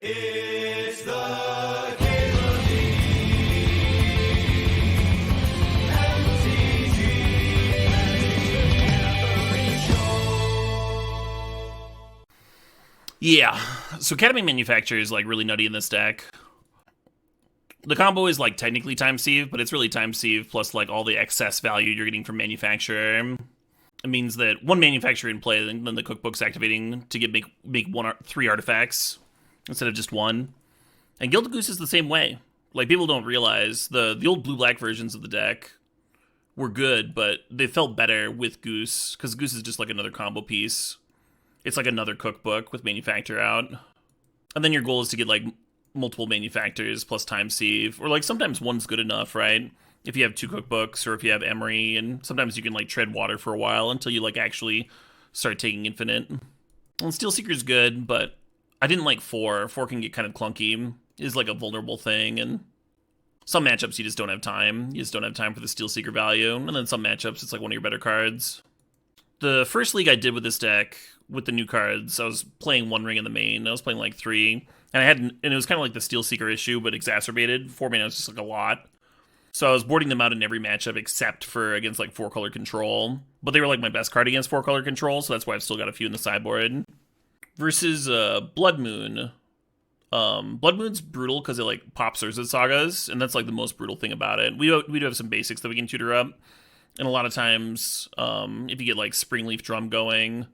It's the Caleb Yeah, so Academy Manufacturer is like really nutty in this deck. The combo is like technically time sieve, but it's really time sieve plus like all the excess value you're getting from Manufacturer. It means that one Manufacturer in play, then the cookbook's activating to make three artifacts instead of just one. And Gilded Goose is the same way. Like, people don't realize the old blue-black versions of the deck were good, but they felt better with Goose, because Goose is just like another combo piece. It's like another cookbook with Manufacturer out. And then your goal is to get like multiple Manufacturers plus time sieve, or like sometimes one's good enough, right? If you have two cookbooks, or if you have Emery, and sometimes you can like tread water for a while until you like actually start taking infinite. And Steel Seeker's good, but I didn't like 4. 4 can get kind of clunky. Is like a vulnerable thing, and some matchups you just don't have time. You just don't have time for the Steel Seeker value, and then some matchups it's like one of your better cards. The first league I did with this deck, with the new cards, I was playing 1 ring in the main. I was playing like 3, and it was kind of like the Steel Seeker issue, but exacerbated. 4 mana was just like a lot. So I was boarding them out in every matchup except for against like 4-color control. But they were like my best card against 4-color control, so that's why I've still got a few in the sideboard. Versus Blood Moon. Blood Moon's brutal because it like pops Urza Sagas, and that's like the most brutal thing about it. We do have some basics that we can tutor up, and a lot of times, if you get like Springleaf Drum going,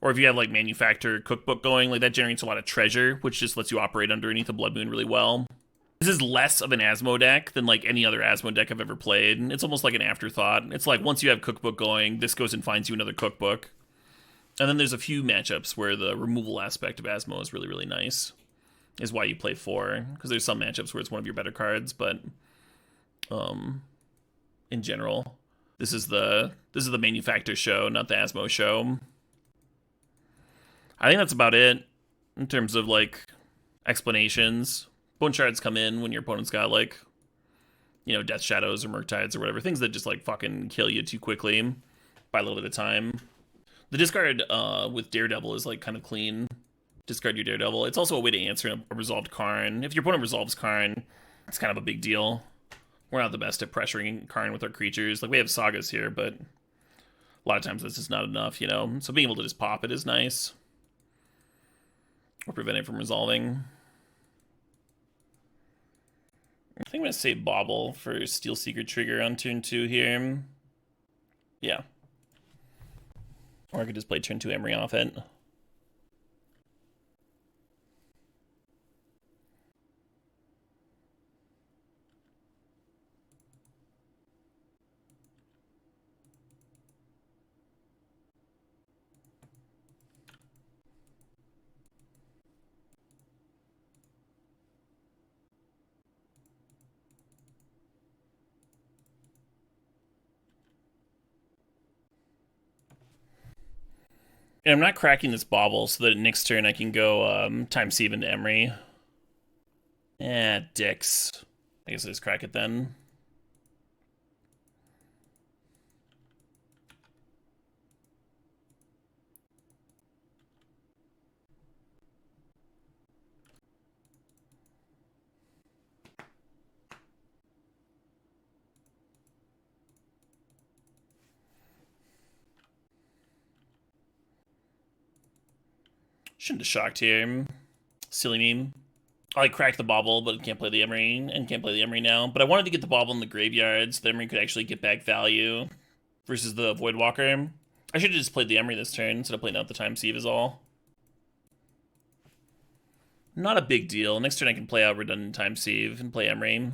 or if you have like Manufacturer Cookbook going, like that generates a lot of treasure, which just lets you operate underneath a Blood Moon really well. This is less of an Asmo deck than like any other Asmo deck I've ever played. It's almost like an afterthought. It's like once you have Cookbook going, this goes and finds you another Cookbook. And then there's a few matchups where the removal aspect of Asmo is really, really nice. Is why you play 4, because there's some matchups where it's one of your better cards, but in general, this is the Manufacturer show, not the Asmo show. I think that's about it in terms of like explanations. Bone shards come in when your opponent's got like, Death Shadows or Murktides or whatever, things that just like fucking kill you too quickly by a little bit of time. The discard with Daredevil is like kind of clean. Discard your Daredevil. It's also a way to answer a resolved Karn. If your opponent resolves Karn, it's kind of a big deal. We're not the best at pressuring Karn with our creatures. Like, we have Sagas here, but a lot of times this is not enough, So being able to just pop it is nice. Or prevent it from resolving. I think I'm going to save Bauble for Steel Seeker trigger on turn 2 here. Yeah. Or I could just play turn 2 Emery off it. And I'm not cracking this Bauble so that next turn I can go time sieve into Emery. Dicks. I guess I just crack it then. Shouldn't have shocked here. Silly meme. I cracked the Bauble, but can't play the Emery, and can't play the Emery now. But I wanted to get the Bauble in the graveyard so the Emery could actually get back value versus the Voidwalker. I should have just played the Emery this turn instead of playing out the time sieve is all. Not a big deal. Next turn I can play out redundant time sieve and play Emery.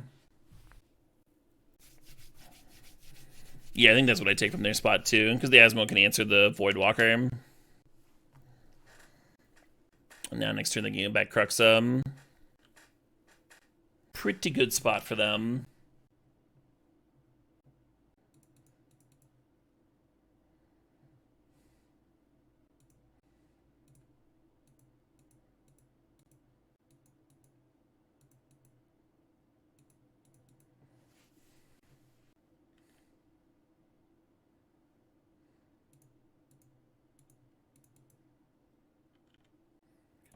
Yeah, I think that's what I take from their spot too, because the Asmo can answer the Voidwalker. And now next turn they can get back Cruxum. Pretty good spot for them.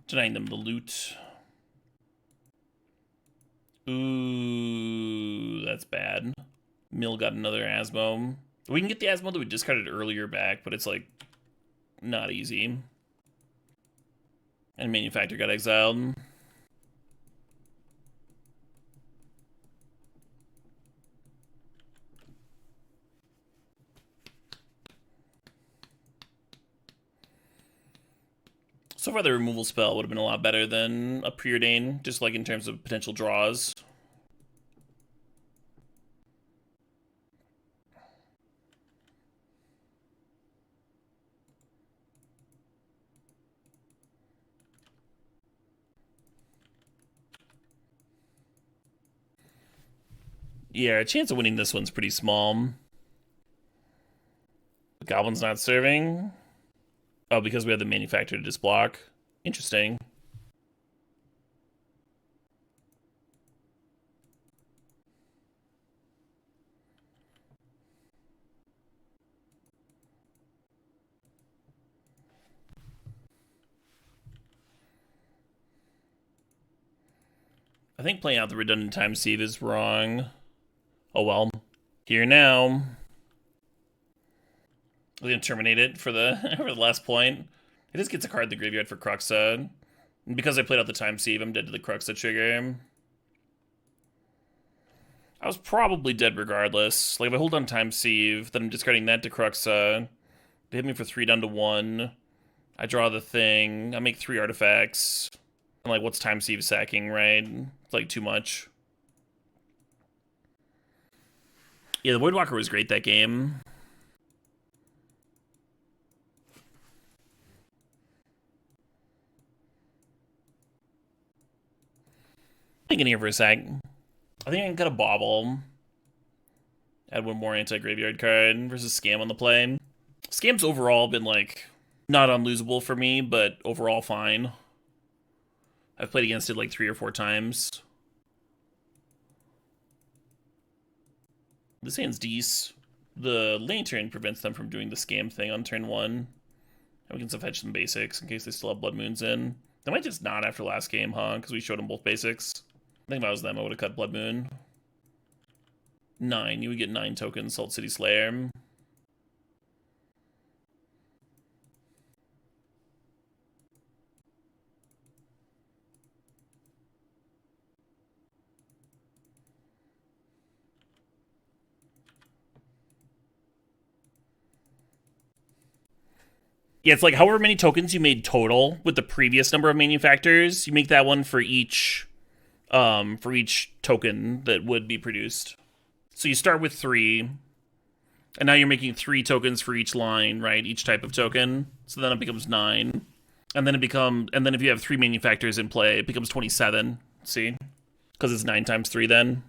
Denying them the loot. Ooh, that's bad. Mill got another Asmo. We can get the Asmo that we discarded earlier back, but it's like not easy. And Manufactor got exiled. So far, the removal spell would have been a lot better than a Preordain, just like in terms of potential draws. Yeah, our chance of winning this one's pretty small. The Goblin's not serving. Oh, because we have the Manufacturer to disblock. Interesting. I think playing out the redundant time sieve is wrong. Oh well. Here now. We're gonna terminate it for the for the last point. It just gets a card in the graveyard for Cruxa. And because I played out the time sieve, I'm dead to the Cruxa trigger. I was probably dead regardless. Like if I hold on time sieve, then I'm discarding that to Cruxa. They hit me for 3 down to 1. I draw the thing. I make 3 artifacts. And like, what's time sieve sacking, right? It's like too much. Yeah, the Voidwalker was great that game. Thinking here for a sec. I think I can cut a Bauble. Add one more anti-graveyard card versus Scam on the play. Scam's overall been, like, not unlosable for me, but overall fine. I've played against it, like, 3 or 4 times. This hand's decent. The Lantern prevents them from doing the Scam thing on turn 1. And we can still fetch some basics in case they still have Blood Moons in. They might just not after last game, huh? Because we showed them both basics. I think if I was them, I would have cut Blood Moon. 9. You would get 9 tokens, Salt City Slayer. Yeah, it's like however many tokens you made total with the previous number of manufacturers, you make that one for each token that would be produced. So you start with 3, and now you're making 3 tokens for each line, right? Each type of token. So then it becomes 9. And then if you have 3 manufacturers in play, it becomes 27. See? Because it's 9 times 3 then.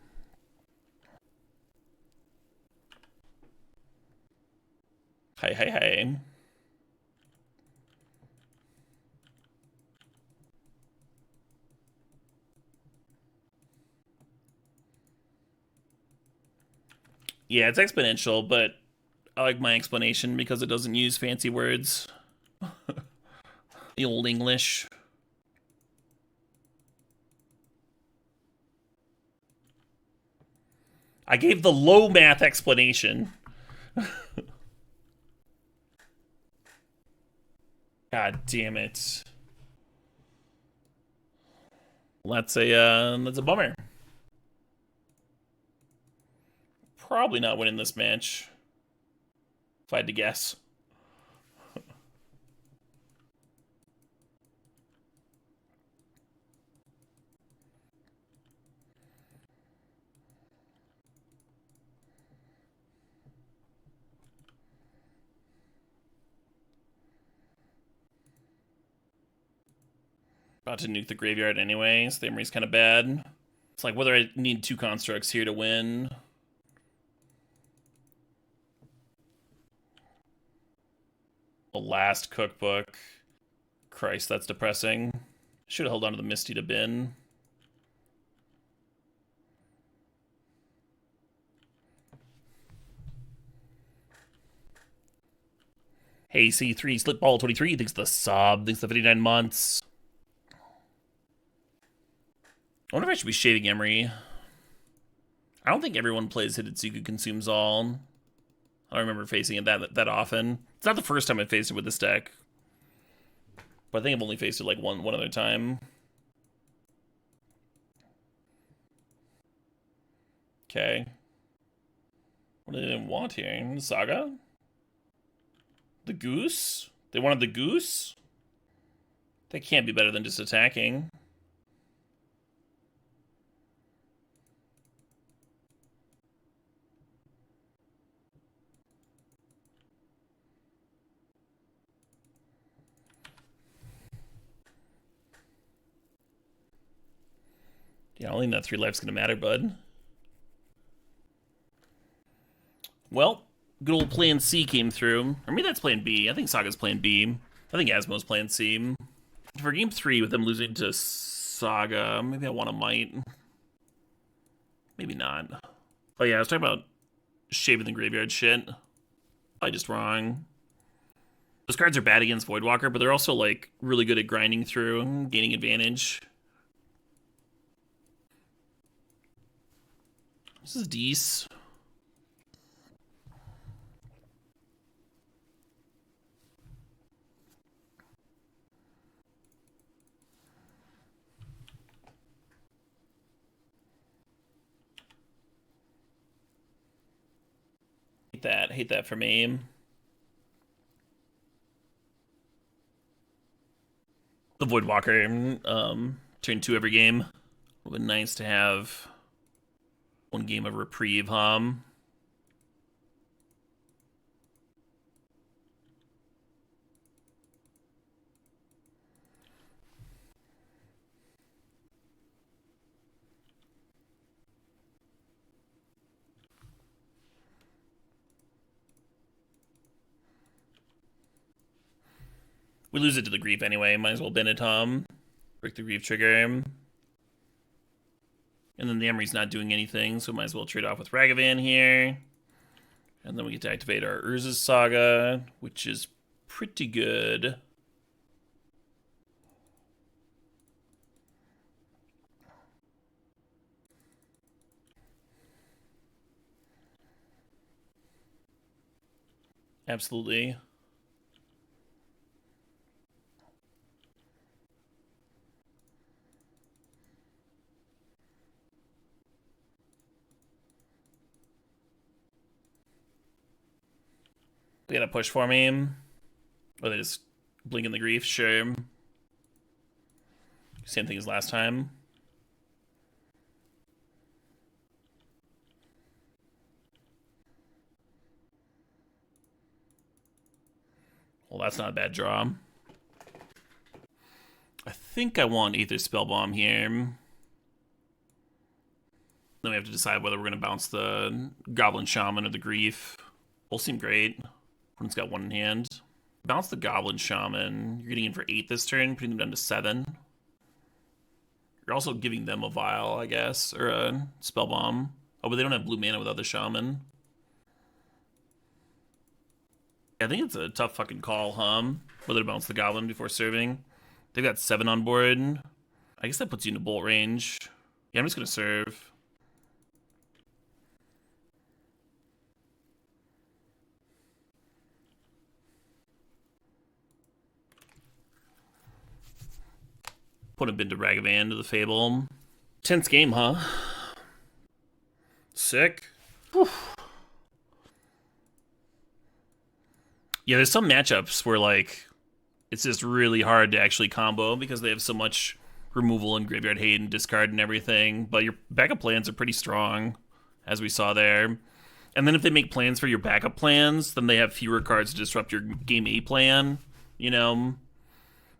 Hi. Yeah, it's exponential, but I like my explanation because it doesn't use fancy words. The old English. I gave the low math explanation. God damn it. That's a bummer. Probably not winning this match, if I had to guess. About to nuke the graveyard anyway, so the memory's kind of bad. It's like whether I need 2 constructs here to win. The last cookbook. Christ, that's depressing. Should have held on to the Misty to bin. Hey, C3, Slipball23, thanks the sub, thanks the 59 months. I wonder if I should be shaving Emery. I don't think everyone plays Hidetsugu Consumes All. I don't remember facing it that often. It's not the first time I faced it with this deck. But I think I've only faced it like one other time. Okay. What do they want here? Saga? The goose? They wanted the goose? That can't be better than just attacking. Yeah, I don't think that 3 life's gonna matter, bud. Well, good old plan C came through. Or maybe that's plan B. I think Saga's plan B. I think Asmo's plan C. For game 3, with them losing to Saga, maybe I want a Might. Maybe not. Oh yeah, I was talking about shaving the graveyard shit. I just wrong. Those cards are bad against Voidwalker, but they're also like really good at grinding through, gaining advantage. This is Dees. Hate that for me. The Voidwalker, turn 2 every game. Would be nice to have one game of reprieve, We lose it to the Grief anyway. Might as well bend it, break the Grief trigger. And then the Emery's not doing anything, so might as well trade off with Ragavan here. And then we get to activate our Urza's Saga, which is pretty good. Absolutely. They gotta push for me. Or they just blink in the Grief, sure. Same thing as last time. Well, that's not a bad draw. I think I want Aether Spellbomb here. Then we have to decide whether we're going to bounce the Goblin Shaman or the Grief. Both seem great. When it's got one in hand. Bounce the Goblin Shaman. You're getting in for 8 this turn, putting them down to 7. You're also giving them a Vial, I guess, or a Spellbomb. Oh, but they don't have blue mana without the Shaman. I think it's a tough fucking call, whether to bounce the Goblin before serving. They've got 7 on board. I guess that puts you into bolt range. Yeah, I'm just gonna serve. Put a bit to Ragavan to the Fable. Tense game, huh? Sick. Whew. Yeah, there's some matchups where, like, it's just really hard to actually combo because they have so much removal and graveyard hate and discard and everything. But your backup plans are pretty strong, as we saw there. And then if they make plans for your backup plans, then they have fewer cards to disrupt your game A plan. You know,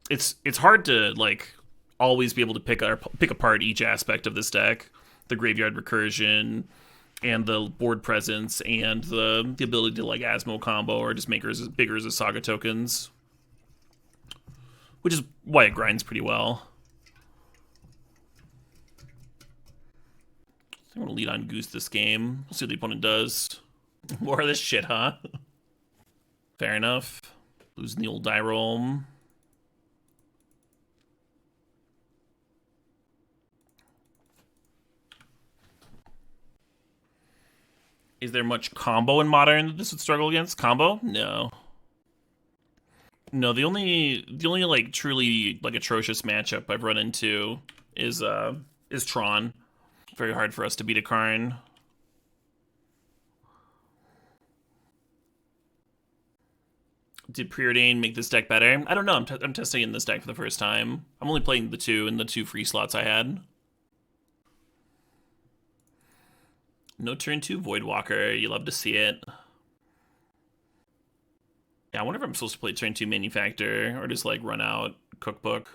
it's hard to, like, always be able to pick apart each aspect of this deck. The graveyard recursion, and the board presence, and the ability to, like, Asmo combo or just make her as bigger as a Saga tokens. Which is why it grinds pretty well. I'm gonna lead on Goose this game. We'll see what the opponent does. More of this shit, huh? Fair enough. Losing the old die roll. Is there much combo in Modern that this would struggle against? Combo? No. No, the only like truly like atrocious matchup I've run into is Tron. Very hard for us to beat a Karn. Did Preordain make this deck better? I don't know. I'm testing in this deck for the first time. I'm only playing the two in the 2 free slots I had. No turn 2 Voidwalker. You love to see it. Yeah, I wonder if I'm supposed to play turn 2 Manufactor or just like run out Cookbook.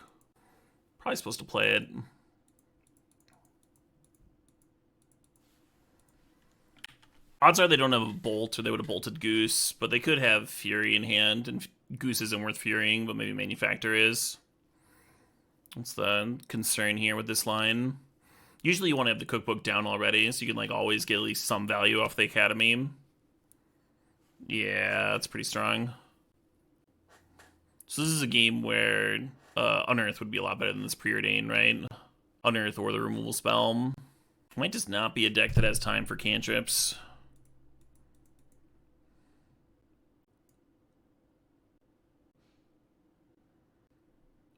Probably supposed to play it. Odds are they don't have a Bolt, or they would have bolted Goose, but they could have Fury in hand, and Goose isn't worth Furying, but maybe Manufactor is. That's the concern here with this line. Usually you want to have the Cookbook down already, so you can like always get at least some value off the Academy. Yeah, that's pretty strong. So this is a game where Unearth would be a lot better than this Preordain, right? Unearth or the removal spell. Might just not be a deck that has time for cantrips.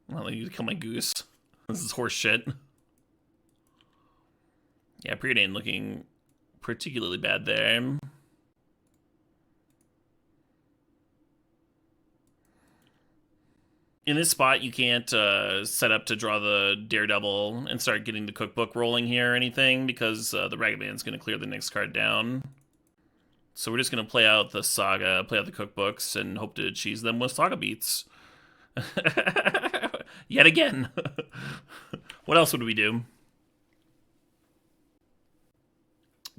Well, I need to kill my Goose. This is horse shit. Yeah, Preordain looking particularly bad there. In this spot, you can't set up to draw the Daredevil and start getting the Cookbook rolling here or anything, because the Ragavan's going to clear the next card down. So we're just going to play out the Saga, play out the Cookbooks, and hope to cheese them with Saga beats. Yet again. What else would we do?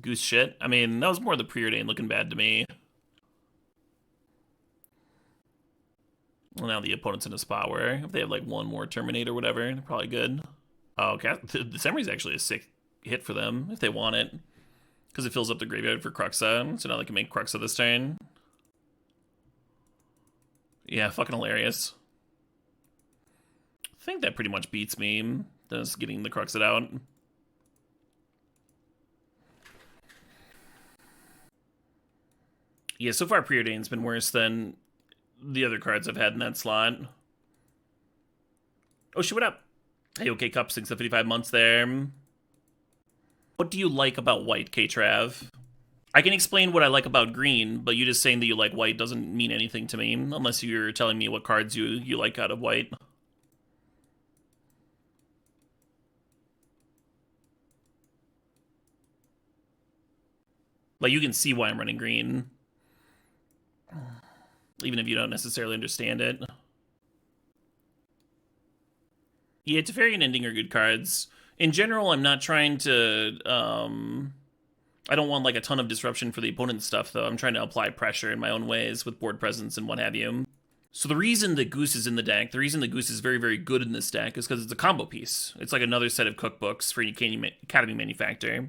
Goose shit? I mean, that was more the Preordain looking bad to me. Well, now the opponent's in a spot where if they have like one more Terminate or whatever, they're probably good. Oh, okay. The Semri's actually a sick hit for them if they want it, because it fills up the graveyard for Cruxa, so now they can make Cruxa this turn. Yeah, fucking hilarious. I think that pretty much beats me, just getting the Cruxa out. Yeah, so far Preordain's been worse than the other cards I've had in that slot. Oh shit, what up? Hey, okay, Cup, 6 to 55 months there. What do you like about white, K-Trav? I can explain what I like about green, but you just saying that you like white doesn't mean anything to me, unless you're telling me what cards you like out of white. Like, you can see why I'm running green, even if you don't necessarily understand it. Yeah, Teferi and Ending are good cards. In general, I'm not trying to, I don't want like a ton of disruption for the opponent's stuff, though. I'm trying to apply pressure in my own ways with board presence and what have you. So the reason that Goose is in the deck, the reason that Goose is very, very good in this deck is because it's a combo piece. It's like another set of cookbooks for Academy Manufactor.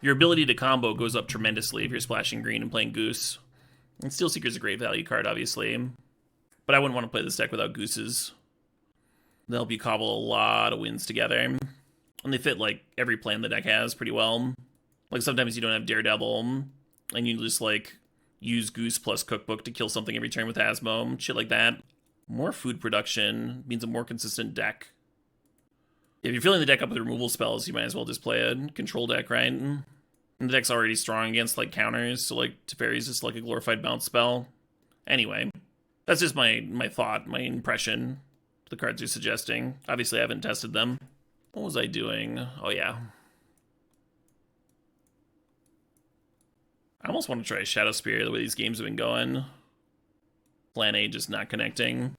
Your ability to combo goes up tremendously if you're splashing green and playing Goose. And Steel Seeker's a great value card, obviously. But I wouldn't want to play this deck without Gooses. They'll help you cobble a lot of wins together. And they fit, like, every plan the deck has pretty well. Like, sometimes you don't have Daredevil, and you just, like, use Goose plus Cookbook to kill something every turn with Asmo, shit like that. More food production means a more consistent deck. If you're filling the deck up with removal spells, you might as well just play a control deck, right? And the deck's already strong against, like, counters, so, like, Teferi's just, like, a glorified bounce spell. Anyway, that's just my thought, my impression. The cards you're suggesting. Obviously, I haven't tested them. What was I doing? Oh, yeah. I almost want to try Shadow Spear the way these games have been going. Plan A just not connecting.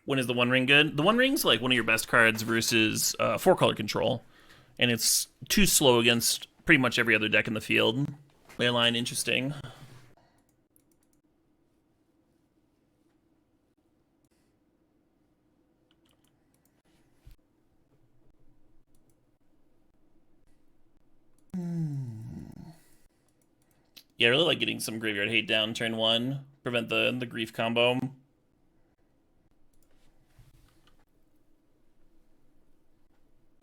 When is the One Ring good? The One Ring's like one of your best cards versus 4-color control. And it's too slow against pretty much every other deck in the field. Leyline, interesting. Yeah, I really like getting some Graveyard Hate down turn 1. Prevent the Grief combo.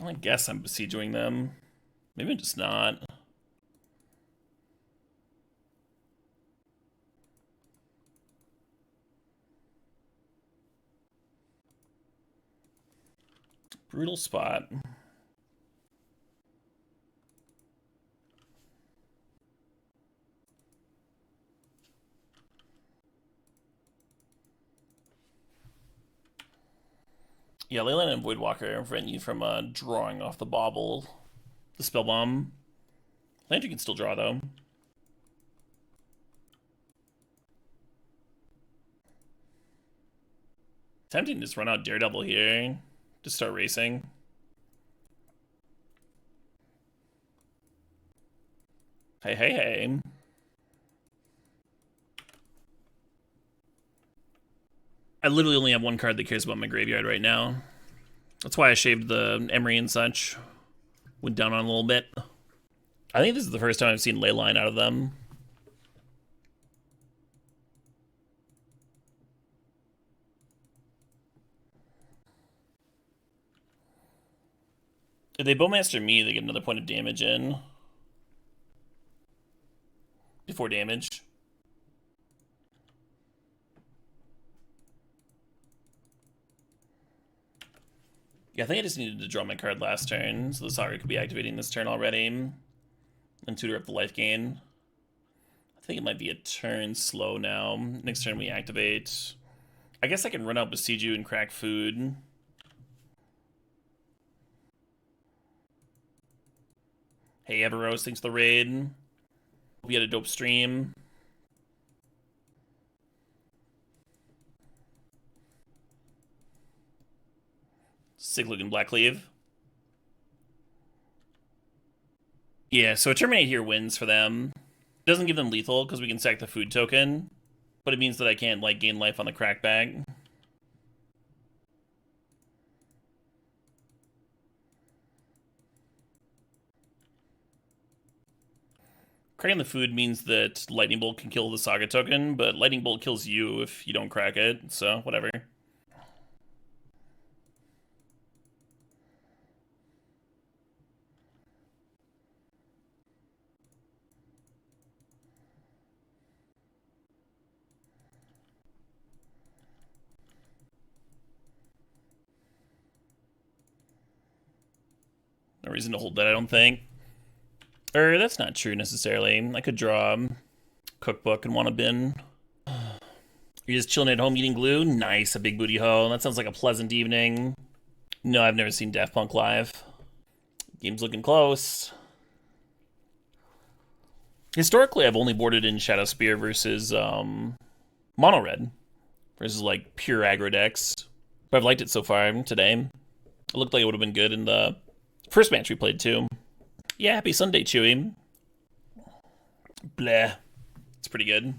I guess I'm besieging them. Maybe I'm just not. Brutal spot. Yeah, Leyline and Voidwalker prevent you from drawing off the bauble. The spell bomb. Land you can still draw though. Tempting to just run out Daredevil here. Just start racing. Hey, hey, hey. I literally only have one card that cares about my graveyard right now. That's why I shaved the Emery and such. Went down on a little bit. I think this is the first time I've seen Leyline out of them. If they Bowmaster me, they get another point of damage in. Before damage. Yeah, I think I just needed to draw my card last turn, so the Saga could be activating this turn already. And tutor up the life gain. I think it might be a turn slow now. Next turn we activate. I guess I can run out Besiege You and crack food. Hey, Everose, thanks for the raid. Hope you had a dope stream. Sick looking Blackcleave. Yeah, so a Terminate here wins for them. It doesn't give them lethal because we can sack the food token, but it means that I can't like gain life on the crackback. Cracking the food means that Lightning Bolt can kill the Saga token, but Lightning Bolt kills you if you don't crack it, so whatever. No reason to hold that, I don't think. Or that's not true necessarily. I could draw Cookbook and want a bin. You're just chilling at home eating glue? Nice, a big booty hoe. That sounds like a pleasant evening. No, I've never seen Daft Punk live. Game's looking close. Historically, I've only boarded in Shadow Spear versus Mono Red. Versus like pure aggro decks. But I've liked it so far today. It looked like it would have been good in the first match we played too. Yeah, happy Sunday, Chewy. Bleh. It's pretty good.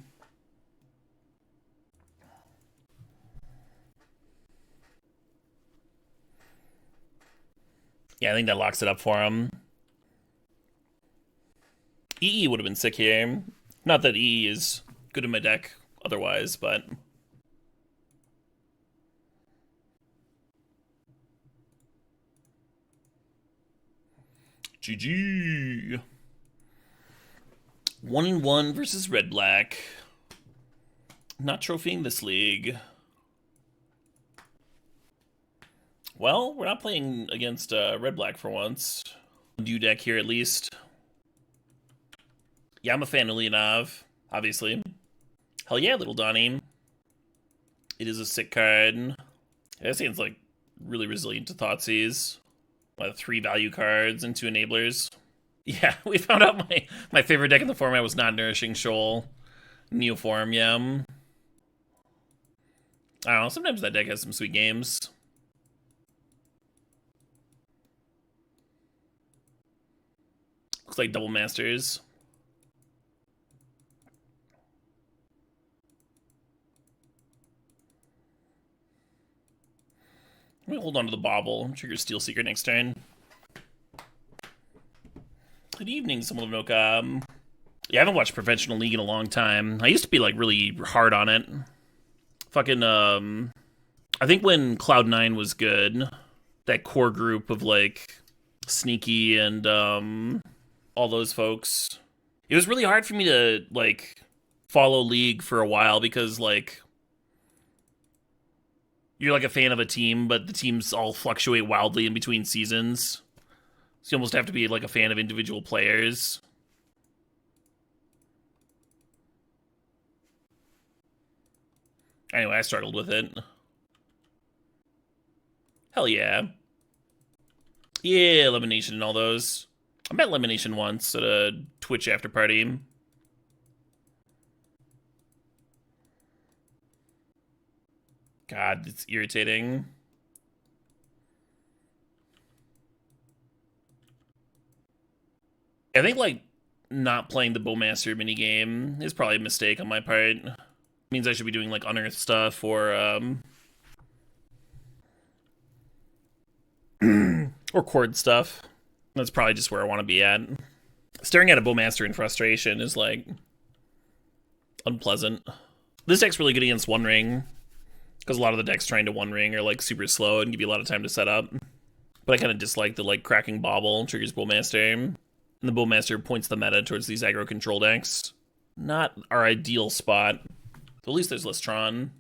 Yeah, I think that locks it up for him. EE would have been sick here. Not that EE is good in my deck otherwise, but... GG. 1-1 versus red-black. Not trophying this league. Well, we're not playing against red-black for once. New deck here at least. Yeah, I'm a fan of Leonov, obviously. Hell yeah, little Donnie. It is a sick card. That seems like really resilient to Thoughtseize. 3 value cards and 2 enablers. Yeah, we found out my favorite deck in the format was not Nourishing Shoal. Neoform, yeah. I don't know, sometimes that deck has some sweet games. Looks like Double Masters. I'm gonna hold on to the bauble. Trigger Steel Seeker next turn. Good evening, Simulanoka. Yeah, I haven't watched Professional League in a long time. I used to be like really hard on it. Fucking I think when Cloud9 was good, that core group of like Sneaky and all those folks. It was really hard for me to like follow League for a while because like you're like a fan of a team, but the teams all fluctuate wildly in between seasons. So you almost have to be like a fan of individual players. Anyway, I struggled with it. Hell yeah. Yeah, Elimination and all those. I met Elimination once at a Twitch after party. God, it's irritating. I think, like, not playing the Bowmaster minigame is probably a mistake on my part. It means I should be doing, like, Unearth stuff or, or Chord stuff. That's probably just where I want to be at. Staring at a Bowmaster in frustration is, like, unpleasant. This deck's really good against One Ring, because a lot of the decks trying to One Ring are, like, super slow and give you a lot of time to set up. But I kind of dislike the, like, cracking Bauble triggers Bowmaster. And the Bowmaster points the meta towards these aggro control decks. Not our ideal spot. But at least there's Lestron.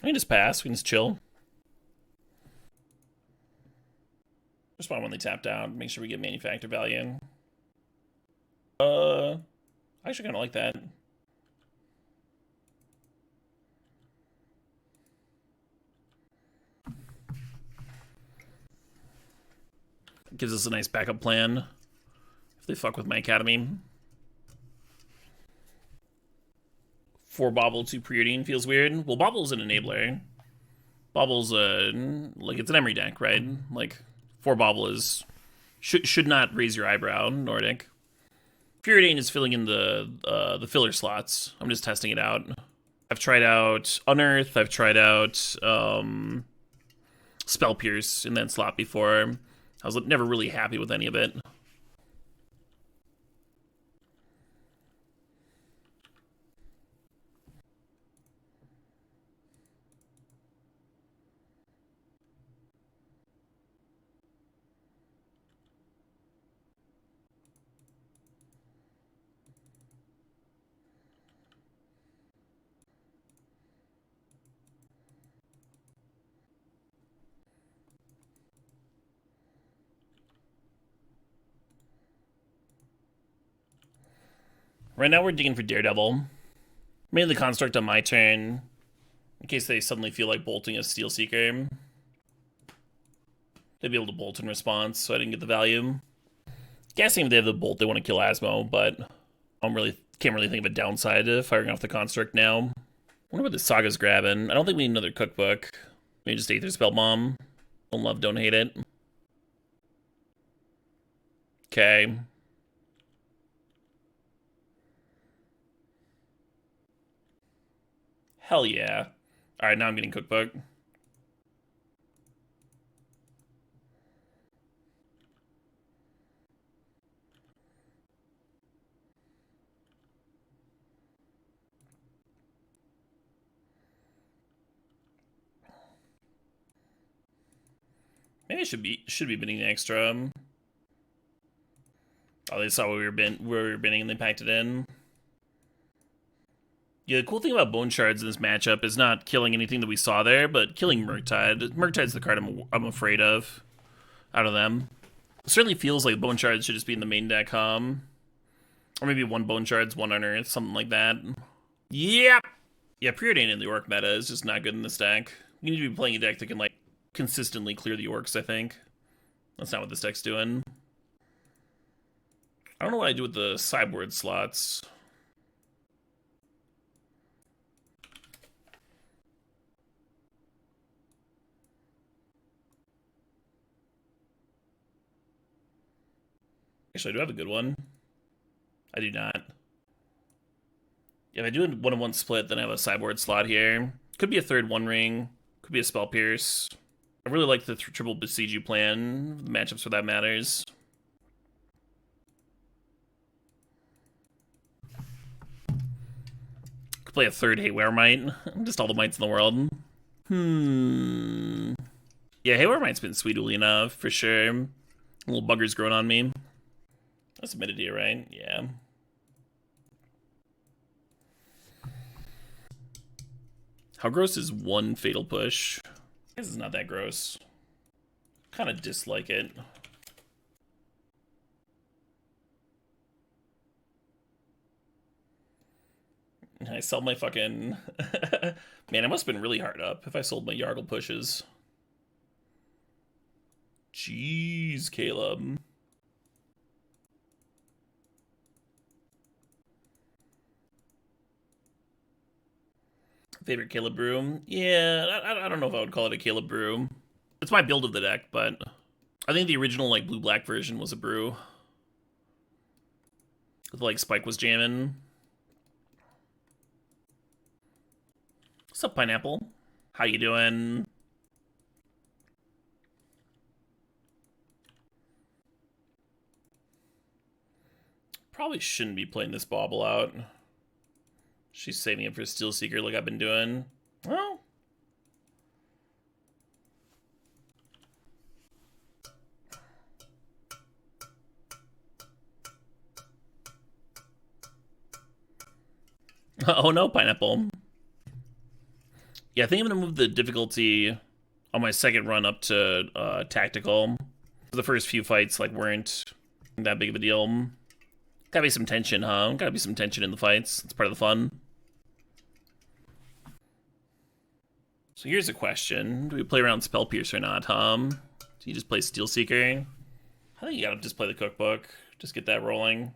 I can just pass. We can just chill. Respond when they tapped out. Make sure we get manufacture value. I actually kind of like that. Gives us a nice backup plan if they fuck with my academy. 4 Bauble, 2 Preordain feels weird. Well, Bauble's an enabler. Bauble's like, it's an Emery deck, right? Like, 4 Bauble is should not raise your eyebrow, Nordic. Preordain is filling in the filler slots. I'm just testing it out. I've tried out Unearth. I've tried out Spell Pierce in that slot before. I was never really happy with any of it. Right now we're digging for Daredevil. Made the construct on my turn, in case they suddenly feel like bolting a Steel Seeker. They'd be able to bolt in response, so I didn't get the value. Guessing if they have the bolt, they want to kill Asmo, but I can't really think of a downside to firing off the construct now. I wonder what the Saga's grabbing. I don't think we need another cookbook. Maybe just Aether Spell Bomb. Don't love, don't hate it. Okay. Hell yeah. Alright, now I'm getting cookbook. Maybe I should be bidding extra. Oh, they saw where we were bidding and they packed it in. Yeah, the cool thing about Bone Shards in this matchup is not killing anything that we saw there, but killing Murktide. Murktide's the card I'm afraid of out of them. It certainly feels like Bone Shards should just be in the main deck, or maybe 1 Bone Shards, 1 Unearth, something like that. Yep! Yeah, Preordain in the Orc meta is just not good in this deck. You need to be playing a deck that can, like, consistently clear the Orcs, I think. That's not what this deck's doing. I don't know what I do with the sideboard slots. Actually, I do have a good one. I do not. If I do a 1-on-1 split, then I have a sideboard slot here. Could be a 3rd One Ring. Could be a Spell Pierce. I really like the triple Besiege You plan. The matchups where that matters. Could play a third Haywire Mite. Just all the mites in the world. Yeah, Haywire Mite's been sweetly enough, for sure. Little buggers growing on me. That's Acidity, right? Yeah. How gross is one Fatal Push? This is not that gross. Kind of dislike it. I sell my fucking... Man, it must have been really hard up if I sold my Yargle pushes. Jeez, Caleb. Favorite Caleb brew? Yeah, I don't know if I would call it a Caleb brew. It's my build of the deck, but I think the original like blue-black version was a brew. With like Spike was jamming. What's up, Pineapple? How you doing? Probably shouldn't be playing this bauble out. She's saving it for Steel Seeker like I've been doing. Well. Oh no, Pineapple. Yeah, I think I'm gonna move the difficulty on my second run up to tactical. The first few fights like weren't that big of a deal. Gotta be some tension, huh? Gotta be some tension in the fights. It's part of the fun. So here's a question. Do we play around Spell Pierce or not, huh? Do you just play Steel Seeker? I think you gotta just play the cookbook. Just get that rolling.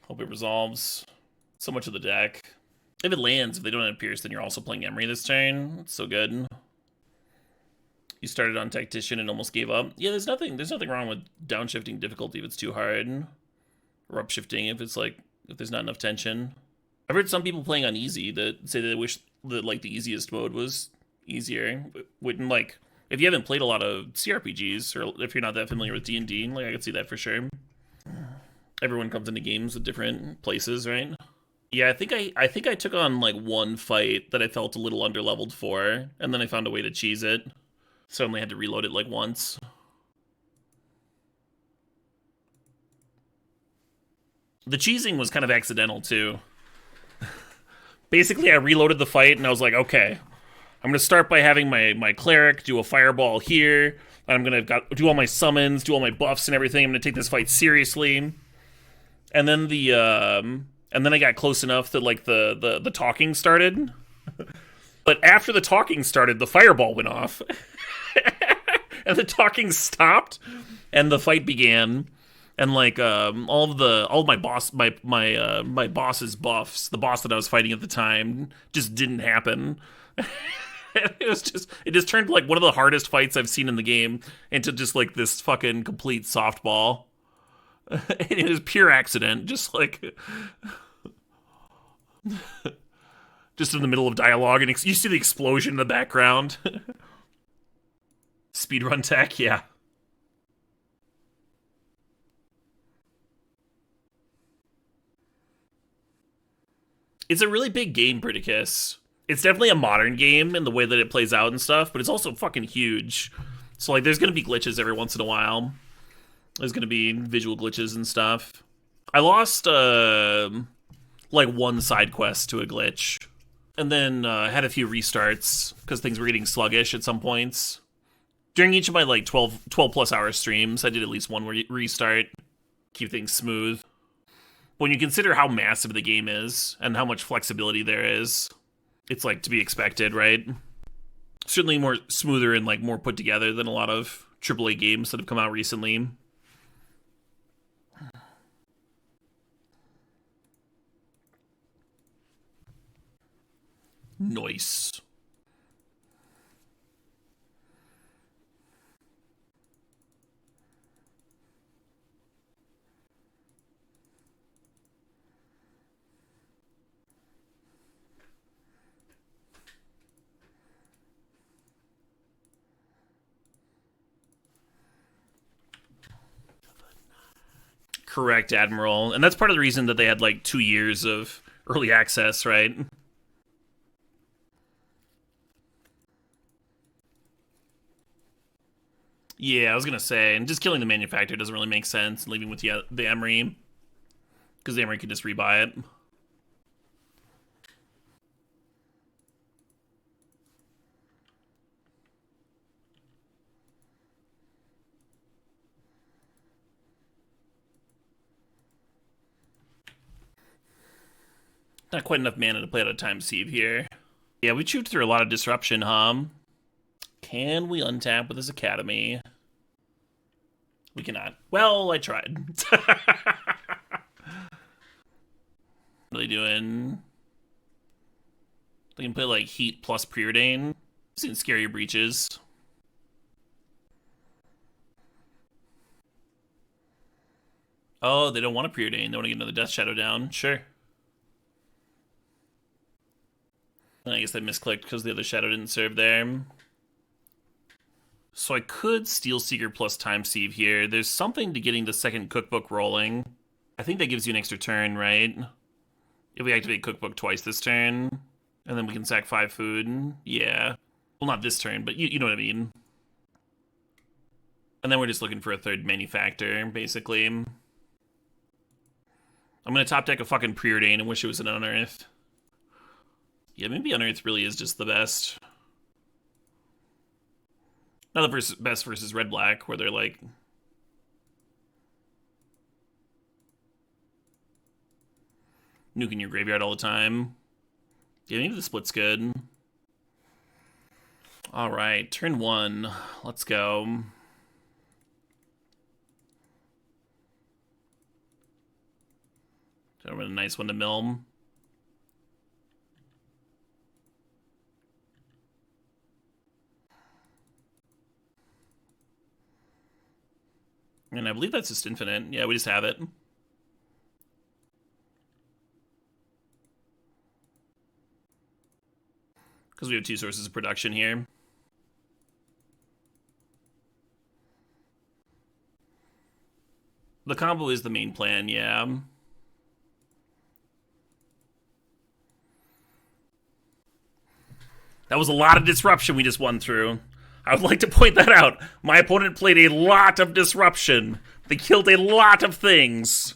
Hope it resolves. So much of the deck. If it lands, if they don't have Pierce, then you're also playing Emery this turn. It's so good. You started on Tactician and almost gave up. Yeah, there's nothing wrong with downshifting difficulty if it's too hard. Or upshifting if it's like, if there's not enough tension. I've heard some people playing on easy that say they wish that like the easiest mode was easier. Wouldn't like, if you haven't played a lot of CRPGs, or if you're not that familiar with D&D, like I could see that for sure. Everyone comes into games with different places, right? Yeah, I think I took on like one fight that I felt a little underleveled for, and then I found a way to cheese it. So I only had to reload it like once. The cheesing was kind of accidental too. Basically, I reloaded the fight and I was like, okay, I'm gonna start by having my cleric do a fireball here. And I'm gonna do all my summons, do all my buffs and everything. I'm gonna take this fight seriously. And then I got close enough that like the talking started. But after the talking started, the fireball went off. And the talking stopped and the fight began. And like all of my boss's buffs, the boss that I was fighting at the time, just didn't happen. It just turned like one of the hardest fights I've seen in the game into just like this fucking complete softball. It was pure accident, just like just in the middle of dialogue, and you see the explosion in the background. Speedrun tech, yeah. It's a really big game, Briticus. It's definitely a modern game in the way that it plays out and stuff, but it's also fucking huge. So, like, there's gonna be glitches every once in a while. There's gonna be visual glitches and stuff. I lost, like, one side quest to a glitch. And then had a few restarts, because things were getting sluggish at some points. During each of my, like, 12 plus hour streams, I did at least one restart. Keep things smooth. When you consider how massive the game is and how much flexibility there is, it's like to be expected, right? Certainly more smoother and like more put together than a lot of AAA games that have come out recently. Nice. Correct, Admiral. And that's part of the reason that they had like 2 years of early access, right? Yeah, I was gonna say, and just killing the manufacturer doesn't really make sense, and leaving with the Emery, because the Emery can just rebuy it. Not quite enough mana to play out a time sieve here. Yeah, we chewed through a lot of disruption, huh? Can we untap with this Academy? We cannot. Well, I tried. Really doing... They can play like Heat plus Preordain. I've seen scarier breaches. Oh, they don't want a Preordain. They want to get another Death Shadow down. Sure. And I guess they misclicked because the other Shadow didn't serve there. So I could Steel Seeker plus Time Sieve here. There's something to getting the second Cookbook rolling. I think that gives you an extra turn, right? If we activate Cookbook twice this turn, and then we can sack 5 food. Yeah. Well, not this turn, but you know what I mean. And then we're just looking for a third Manufactor, basically. I'm gonna top deck a fucking Preordain and wish it was an Unearth. Yeah, maybe Unearth really is just the best. Not the best versus red-black, where they're like... nuking your graveyard all the time. Yeah, maybe the split's good. Alright, turn 1. Let's go. That would have been a nice one to mill. And I believe that's just infinite. Yeah, we just have it. Because we have 2 sources of production here. The combo is the main plan, yeah. That was a lot of disruption we just won through. I would like to point that out. My opponent played a lot of disruption. They killed a lot of things.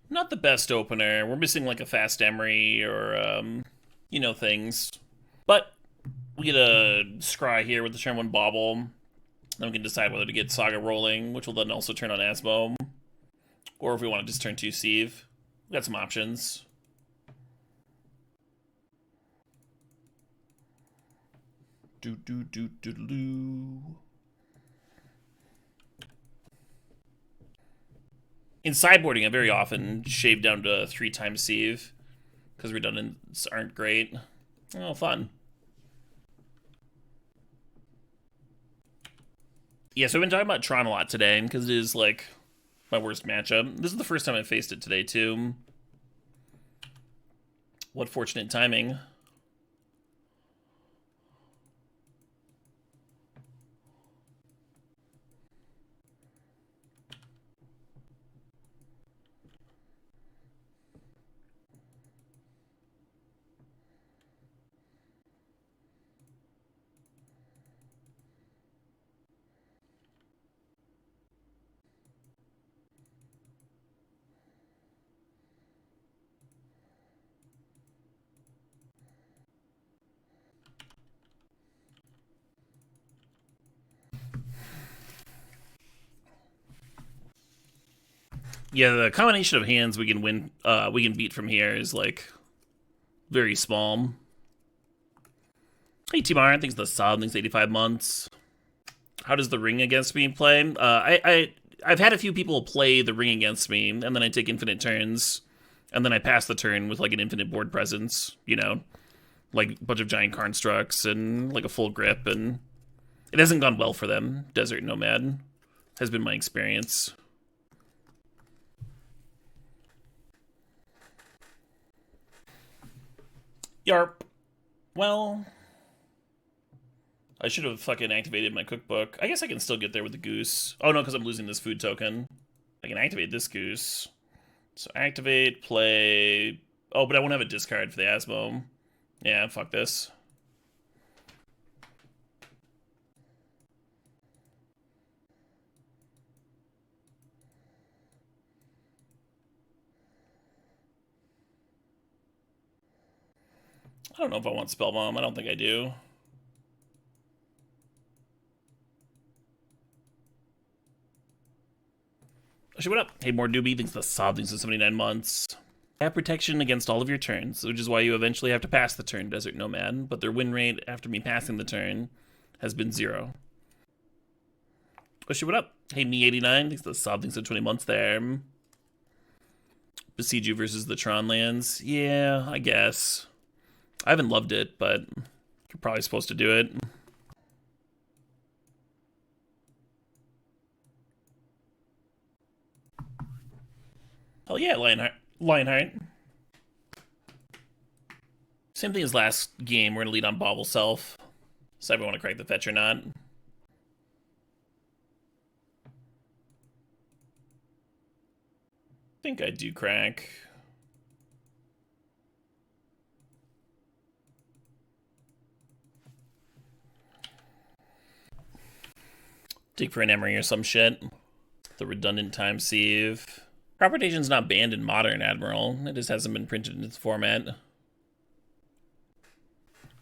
Not the best opener. We're missing like a fast Emery or, you know, things. But we get a scry here with the turn 1 bauble. Then we can decide whether to get Saga rolling, which will then also turn on Asmo. Or if we want to just turn 2 Sieve. We got some options. In sideboarding, I very often shave down to 3 times Sieve because redundants aren't great. Oh, fun. Yeah, so I've been talking about Tron a lot today because it is like my worst matchup. This is the first time I faced it today too. What fortunate timing. Yeah, the combination of hands we can win, we can beat from here is like very small. Hey, Timar, thanks for the sub. Thanks 85 months. How does the ring against me play? I've had a few people play the ring against me, and then I take infinite turns, and then I pass the turn with like an infinite board presence. You know, like a bunch of giant constructs and like a full grip, and it hasn't gone well for them. Desert Nomad has been my experience. Yarp. Well, I should have fucking activated my cookbook. I guess I can still get there with the goose. Oh no, because I'm losing this food token. I can activate this goose. So activate, play... Oh, but I won't have a discard for the Asmo. Yeah, fuck this. I don't know if I want Spell Bomb. I don't think I do. What up? Hey, more doobie thinks the sob thinks of 79 months. Have protection against all of your turns, which is why you eventually have to pass the turn, Desert Nomad, but their win rate after me passing the turn has been 0. What up? Hey, me89 thinks the sob thinks of 20 months there. Besiege you versus the Tron lands. Yeah, I guess. I haven't loved it, but you're probably supposed to do it. Oh yeah, Lionheart. Same thing as last game. We're gonna lead on Bauble Self. So everyone want to crack the fetch or not. I think I do crack. Dig for an Emery or some shit. The redundant time save. Propagation's not banned in Modern, Admiral. It just hasn't been printed in its format.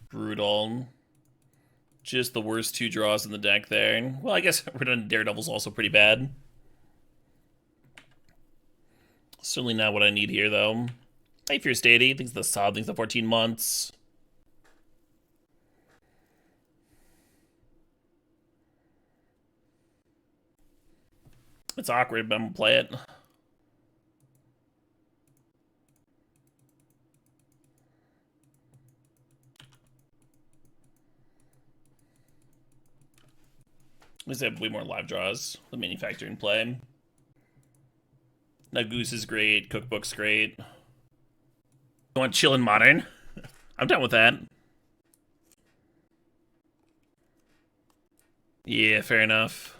Brutal. Just the worst 2 draws in the deck there. Well, I guess redundant Daredevil's also pretty bad. Certainly not what I need here, though. Hey, Fierce Deity. Thinks the sob thinks the 14 months. It's awkward, but I'm gonna play it. At least I have way more live draws. The manufacturing play. Now Goose is great. Cookbook's great. You want chill in Modern? I'm down with that. Yeah, fair enough.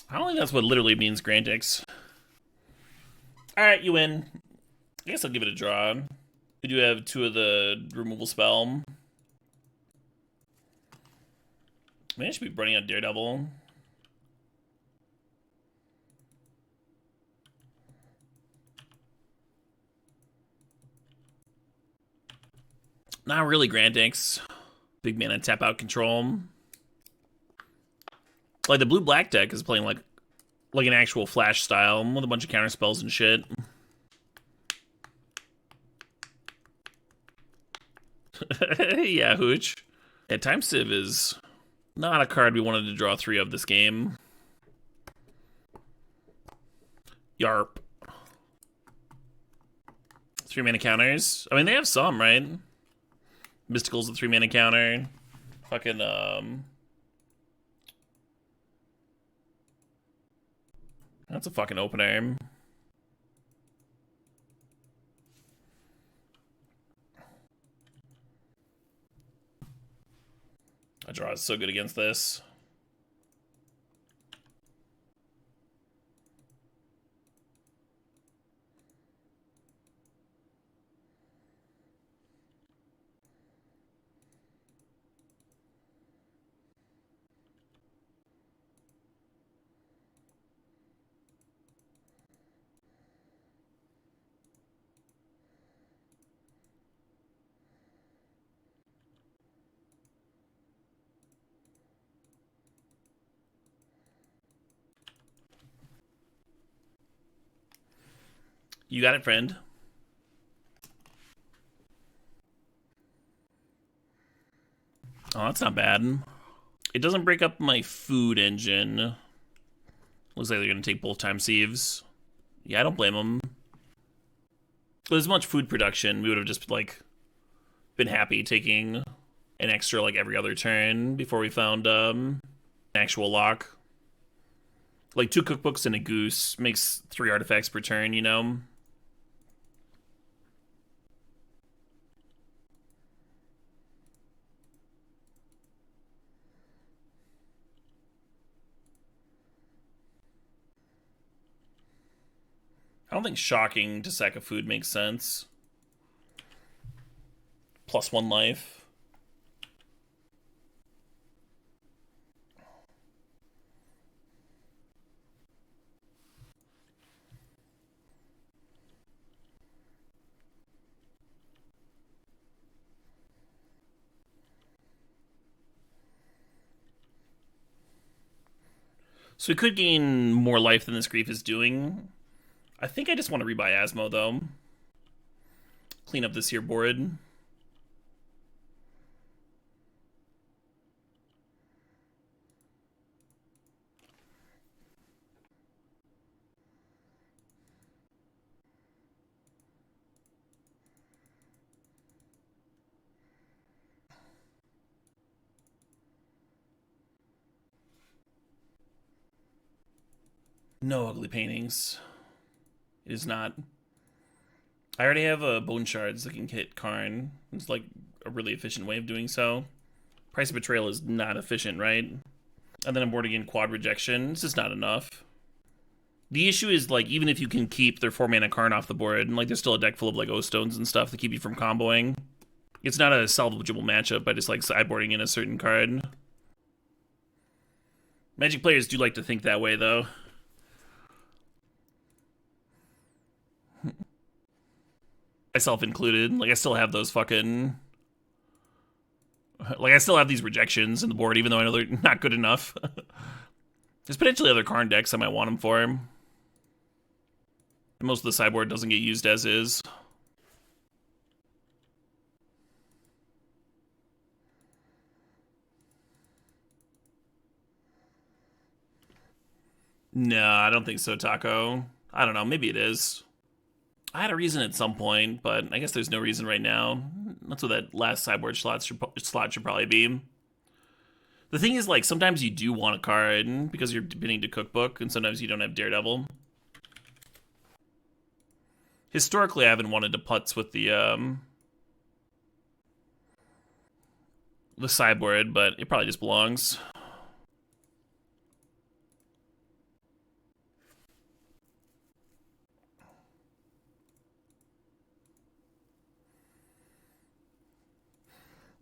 I don't think that's what literally means, Grantix. Alright, you win. I guess I'll give it a draw. We do have 2 of the removal spell. Maybe I should be running out Daredevil. Not really, Grantix. Big mana tap out control. Like, the blue-black deck is playing like an actual Flash style with a bunch of counter spells and shit. Yeah, Hooch. Yeah, Time Sieve is not a card we wanted to draw 3 of this game. Yarp. 3 mana counters. I mean, they have some, right? Mystical's a 3 mana counter. Fucking, that's a fucking opener. I draw is so good against this. You got it, friend. Oh, that's not bad. It doesn't break up my food engine. Looks like they're gonna take both time sieves. Yeah, I don't blame them. With as much food production, we would have just, like, been happy taking an extra, like, every other turn before we found, an actual lock. Like, 2 cookbooks and a goose makes 3 artifacts per turn, you know? I don't think shocking to sack a food makes sense. +1 life. So we could gain more life than this grief is doing. I think I just want to rebuy Asmo, though. Clean up this here board. No ugly paintings. It is not. I already have bone shards that can hit Karn. It's like a really efficient way of doing so. Price of Betrayal is not efficient, right? And then I'm boarding in quad rejection. It's just not enough. The issue is, like, even if you can keep their 4-mana Karn off the board, and like there's still a deck full of like O-Stones and stuff to keep you from comboing, it's not a salvageable matchup by just like sideboarding in a certain card. Magic players do like to think that way, though. Myself included. Like, I still have those fucking... Like, I still have these rejections in the board, even though I know they're not good enough. There's potentially other Karn decks I might want them for. Most of the sideboard doesn't get used as is. No, I don't think so, Taco. I don't know, maybe it is. I had a reason at some point, but I guess there's no reason right now. That's what that last sideboard slot should probably be. The thing is, like, sometimes you do want a card because you're bidding to Cookbook, and sometimes you don't have Daredevil. Historically, I haven't wanted to putz with the sideboard, but it probably just belongs.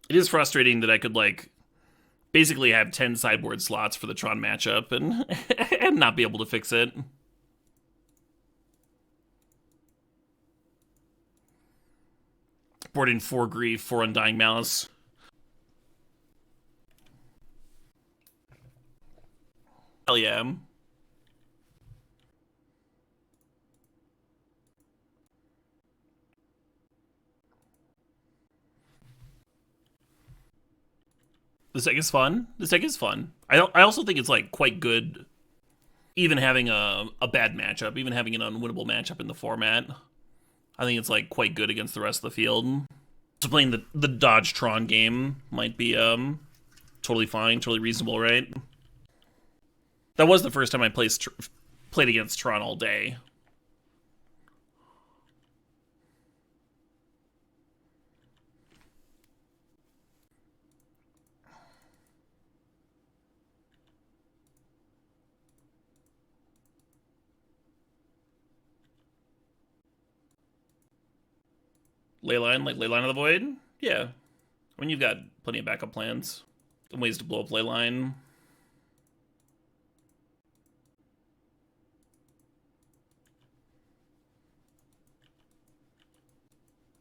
It is frustrating that I could, like, basically have 10 sideboard slots for the Tron matchup and and not be able to fix it. Board in 4 Grief, 4 Undying Malice. Hell yeah. This deck is fun. This deck is fun. I also think it's, like, quite good, even having a bad matchup, even having an unwinnable matchup in the format. I think it's, like, quite good against the rest of the field. So playing the Dodge Tron game might be totally fine, totally reasonable, right? That was the first time I played against Tron all day. Leyline, like Leyline of the Void? Yeah. I mean, you've got plenty of backup plans and ways to blow up Leyline.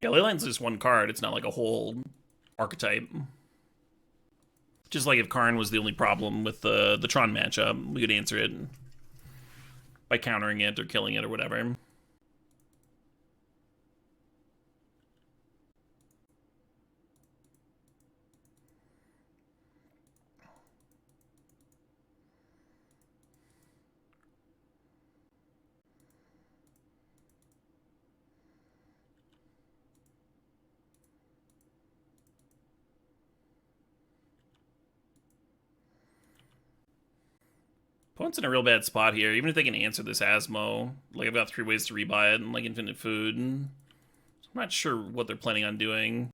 Yeah, Leyline's just one card. It's not like a whole archetype. Just like if Karn was the only problem with the Tron matchup, we could answer it by countering it or killing it or whatever. Opponent's in a real bad spot here. Even if they can answer this Asmo, like, I've got 3 ways to rebuy it and like infinite food. I'm not sure what they're planning on doing.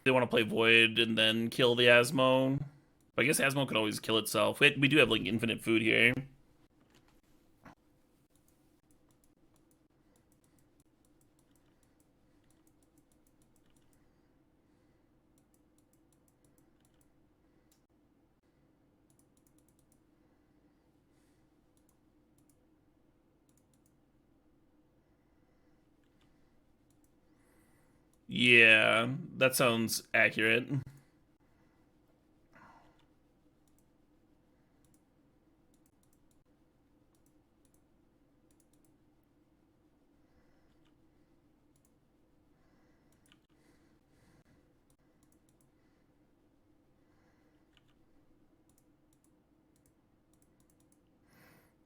They want to play Void and then kill the Asmo. But I guess Asmo could always kill itself. We do have like infinite food here. Yeah, that sounds accurate.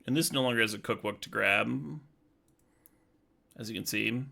And this no longer has a cookbook to grab, as you can see.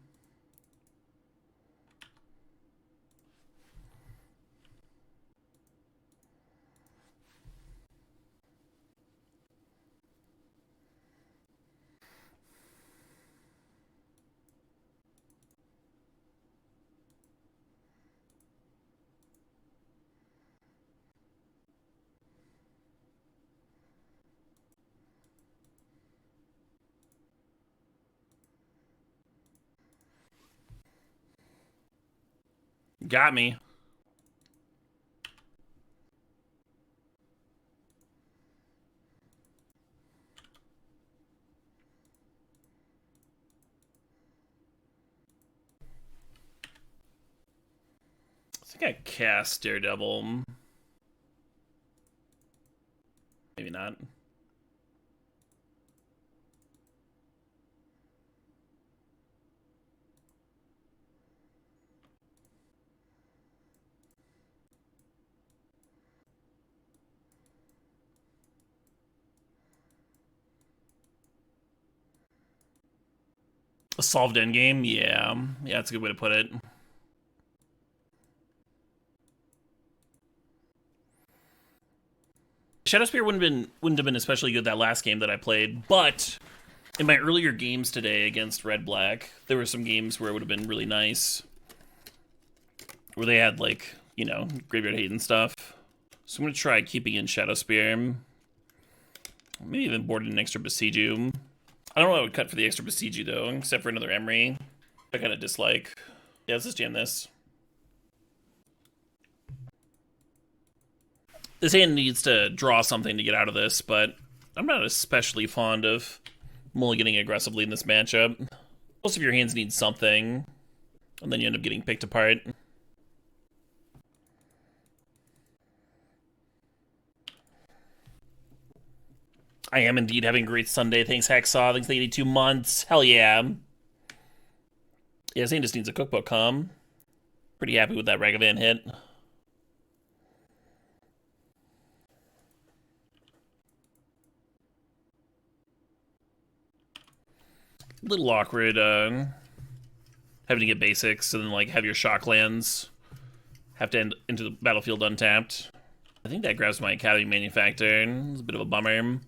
Got me. I think I cast Daredevil. Maybe not. A solved endgame? Yeah. Yeah, that's a good way to put it. Shadowspear wouldn't have been especially good that last game that I played, but in my earlier games today against Red Black, there were some games where it would have been really nice. Where they had, like, you know, Graveyard Hate and stuff. So I'm gonna try keeping in Shadowspear. Maybe even board an extra Besiege. I don't know what I would cut for the extra Besiege though, except for another Emery. I kind of dislike. Yeah, let's just jam this. This hand needs to draw something to get out of this, but I'm not especially fond of mulliganing aggressively in this matchup. Most of your hands need something, and then you end up getting picked apart. I am indeed having a great Sunday. Thanks, Hacksaw. Thanks, 82 months. Hell yeah. Yeah, this hand just needs a cookbook, Pretty happy with that Ragavan hit. A little awkward, having to get basics and then, like, have your shock lands have to end into the battlefield untapped. I think that grabs my Academy Manufactor. It's a bit of a bummer.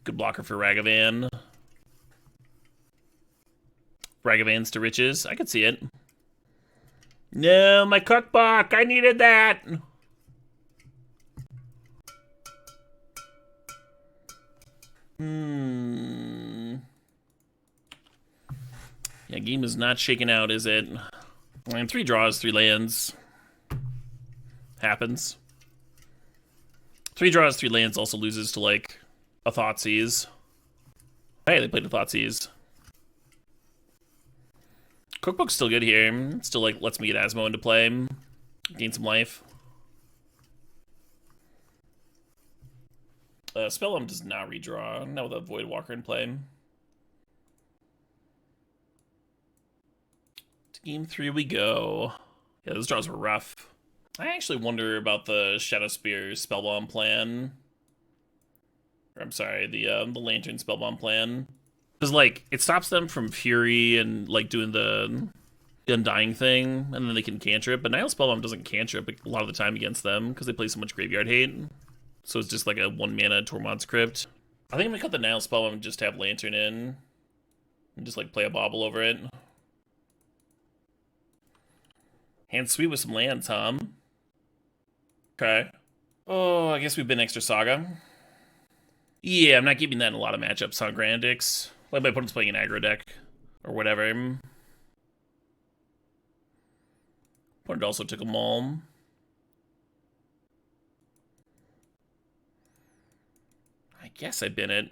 Good blocker for Ragavan. Ragavans to riches. I could see it. No, my cookbook! I needed that! Yeah, game is not shaking out, is it? And 3 draws, 3 lands. Happens. 3 draws, 3 lands also loses to, like, a Thoughtseize. Hey, they played a Thoughtseize. Cookbook's still good here. Still, like, lets me get Asmo into play. Gain some life. Spellbomb does not redraw. Not with a Voidwalker in play. To game 3 we go. Yeah, those draws were rough. I actually wonder about the Shadowspear Spellbomb plan. Or, I'm sorry, the Lantern Spellbomb plan. Because, like, it stops them from Fury and, like, doing the Undying thing, and then they can cantrip. But Nihil Spellbomb doesn't cantrip a lot of the time against them because they play so much Graveyard Hate. So it's just like a 1-mana Tormod's Crypt. I think I'm gonna cut the Nihil Spellbomb and just have Lantern in. And just, like, play a bobble over it. Hand sweet with some lands, Okay. Oh, I guess we've been extra Saga. Yeah, I'm not keeping that in a lot of matchups on Grandix. Like my opponent's playing an aggro deck. Or whatever. Opponent also took a Maul. I guess I bin it.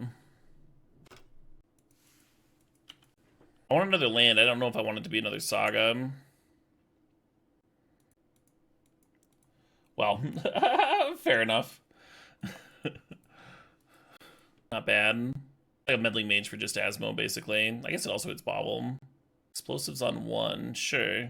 I want another land. I don't know if I want it to be another Saga. Wow. Fair enough. Not bad. Like a meddling mage for just Asmo, basically. I guess it also hits Bobble. Explosives on 1, sure.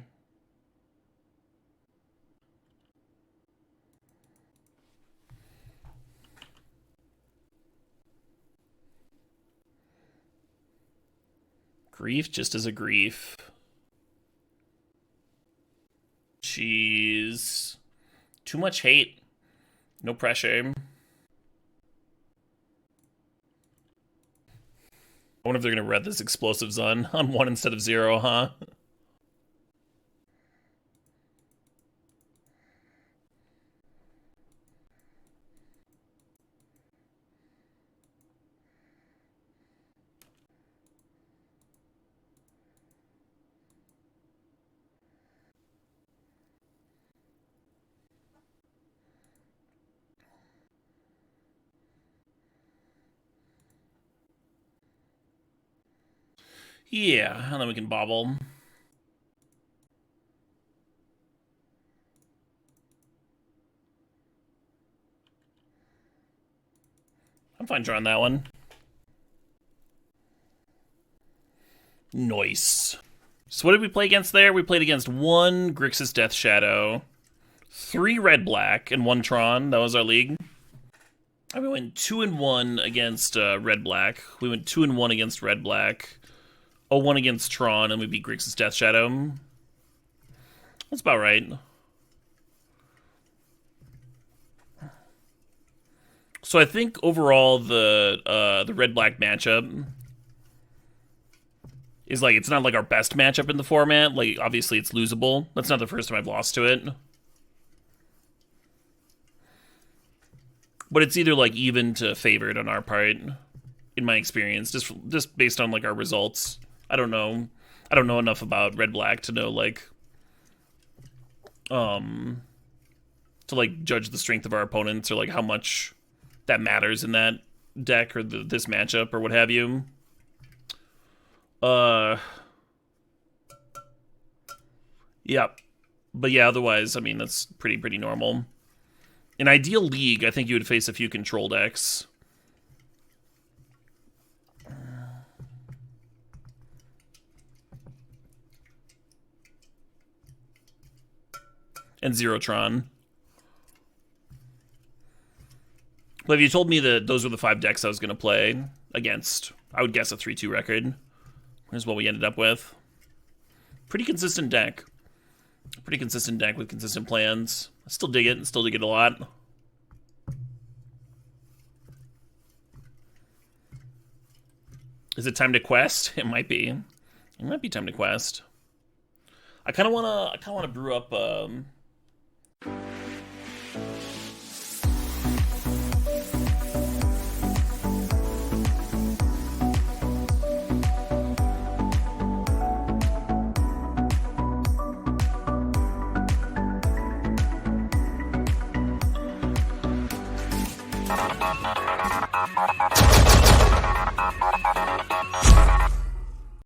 Grief just as a grief. Jeez. Too much hate. No pressure. I wonder if they're going to red this explosives on 1 instead of 0, huh? Yeah, and then we can bobble. I'm fine drawing that one. Nice. So what did we play against there? We played against 1 Grixis Death Shadow, 3 red-black, and 1 Tron. That was our league. And we went 2-1 against red-black. We went 2-1 against red-black. 0-1 against Tron, and we beat Grixis Death Shadow. That's about right. So I think overall the red-black matchup is like, it's not like our best matchup in the format. Like, obviously it's losable. That's not the first time I've lost to it. But it's either like even to favored on our part, in my experience, just based on like our results. I don't know enough about red-black to know like to like judge the strength of our opponents or like how much that matters in that deck or this matchup or what have you. Yeah. But yeah, otherwise, I mean, that's pretty normal. In ideal league, I think you would face a few control decks. And Zerotron. But if you told me that those were the 5 decks I was going to play against, I would guess a 3-2 record. Here's what we ended up with. Pretty consistent deck. Pretty consistent deck with consistent plans. I still dig it, and still dig it a lot. Is it time to quest? It might be. It might be time to quest. I kind of wanna brew up